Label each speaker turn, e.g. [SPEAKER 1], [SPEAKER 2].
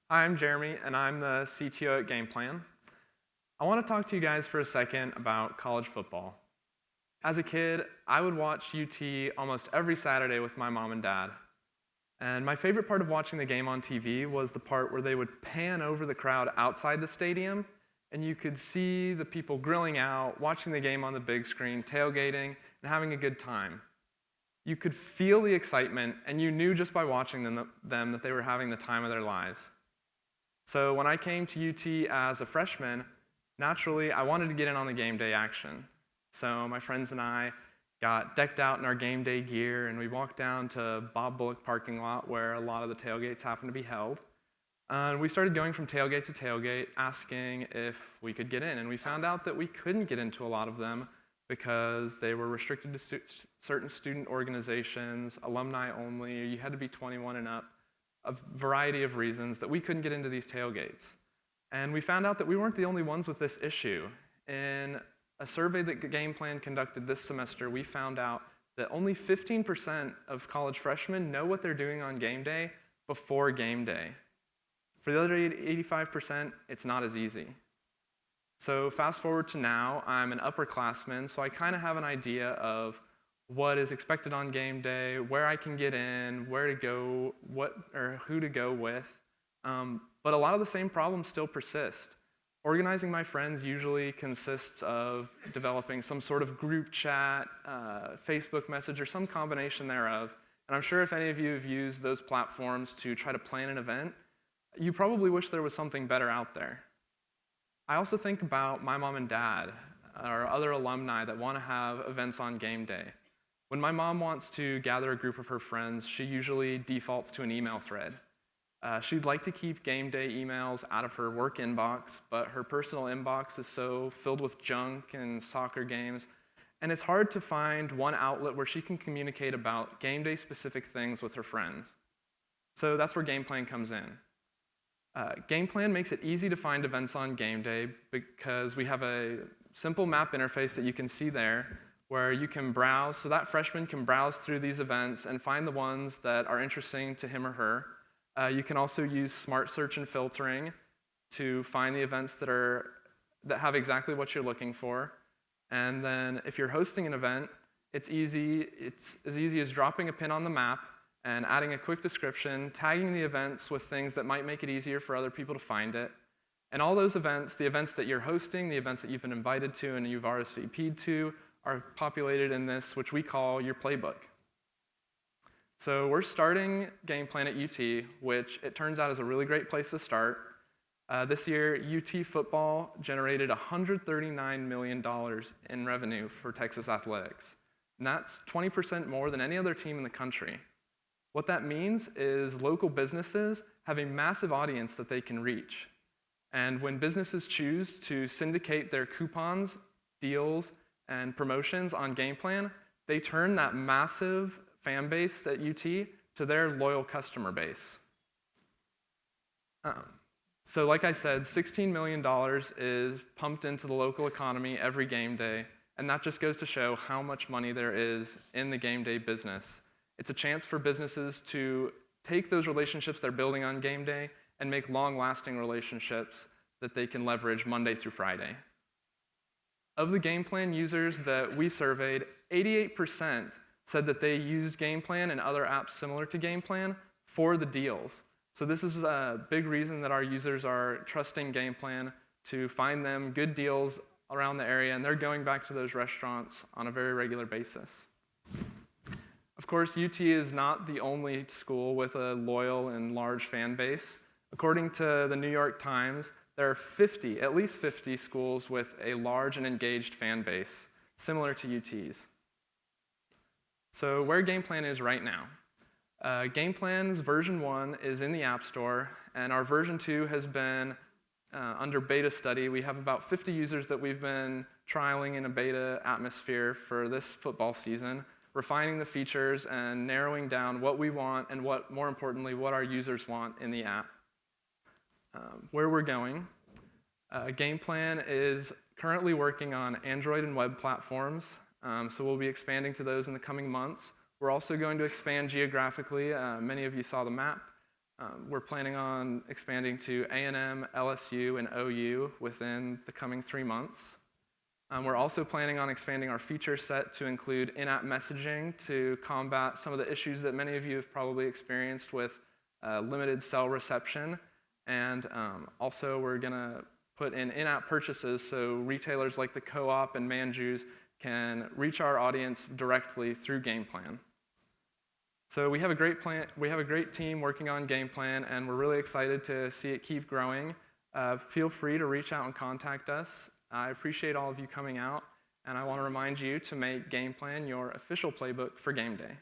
[SPEAKER 1] Hi, I'm Jeremy, and I'm the CTO at Gameplan. I want to talk to you guys for a second about college football. As a kid, I would watch UT almost every Saturday with my mom and dad. And my favorite part of watching the game on TV was the part where they would pan over the crowd outside the stadium, and you could see the people grilling out, watching the game on the big screen, tailgating, and having a good time. You could feel the excitement, and you knew just by watching them that they were having the time of their lives. So when I came to UT as a freshman, naturally, I wanted to get in on the game day action. So my friends and I got decked out in our game day gear, and we walked down to Bob Bullock parking lot where a lot of the tailgates happen to be held. And we started going from tailgate to tailgate, asking if we could get in. And we found out that we couldn't get into a lot of them because they were restricted to certain student organizations, alumni only, you had to be 21 and up. A variety of reasons that we couldn't get into these tailgates. And we found out that we weren't the only ones with this issue. In a survey that Gameplan conducted this semester, we found out that only 15% of college freshmen know what they're doing on game day before game day. For the other 85%, it's not as easy. So fast forward to now, I'm an upperclassman, so I kind of have an idea of what is expected on game day, where I can get in, where to go, who to go with. But a lot of the same problems still persist. Organizing my friends usually consists of developing some sort of group chat, Facebook message, or some combination thereof. And I'm sure if any of you have used those platforms to try to plan an event, you probably wish there was something better out there. I also think about my mom and dad, or other alumni that want to have events on game day. When my mom wants to gather a group of her friends, she usually defaults to an email thread. She'd like to keep game day emails out of her work inbox, but her personal inbox is so filled with junk and soccer games, and it's hard to find one outlet where she can communicate about game day specific things with her friends. So that's where Gameplan comes in. Gameplan makes it easy to find events on game day because we have a simple map interface that you can see there where you can browse, so that freshman can browse through these events and find the ones that are interesting to him or her. You can also use smart search and filtering to find the events that have exactly what you're looking for. And then if you're hosting an event, it's as easy as dropping a pin on the map and adding a quick description, tagging the events with things that might make it easier for other people to find it. And all those events, the events that you're hosting, the events that you've been invited to and you've RSVP'd to, are populated in this, which we call your playbook. So we're starting Gameplan at UT, which it turns out is a really great place to start. This year, UT football generated $139 million in revenue for Texas athletics. And that's 20% more than any other team in the country. What that means is local businesses have a massive audience that they can reach. And when businesses choose to syndicate their coupons, deals, and promotions on Gameplan, they turn that massive fan base at UT to their loyal customer base. So like I said, $16 million is pumped into the local economy every game day, and that just goes to show how much money there is in the game day business. It's a chance for businesses to take those relationships they're building on game day and make long-lasting relationships that they can leverage Monday through Friday. Of the Gameplan users that we surveyed, 88% said that they used Gameplan and other apps similar to Gameplan for the deals. So this is a big reason that our users are trusting Gameplan to find them good deals around the area, and they're going back to those restaurants on a very regular basis. Of course, UT is not the only school with a loyal and large fan base. According to the New York Times, there are at least 50 schools with a large and engaged fan base, similar to UT's. So where Gameplan is right now. Gameplan's version 1 is in the App Store, and our version 2 has been under beta study. We have about 50 users that we've been trialing in a beta atmosphere for this football season, refining the features and narrowing down what we want and more importantly, what our users want in the app. Where we're going. Gameplan is currently working on Android and web platforms, so we'll be expanding to those in the coming months. We're also going to expand geographically. Many of you saw the map. We're planning on expanding to A&M, LSU, and OU within the coming 3 months. We're also planning on expanding our feature set to include in-app messaging to combat some of the issues that many of you have probably experienced with limited cell reception. And also we're going to put in-app purchases so retailers like the Co-op and Manju's can reach our audience directly through Gameplan. So we have a great team working on Gameplan, and we're really excited to see it keep growing. Feel free to reach out and contact us. I appreciate all of you coming out, and I want to remind you to make Gameplan your official playbook for game day.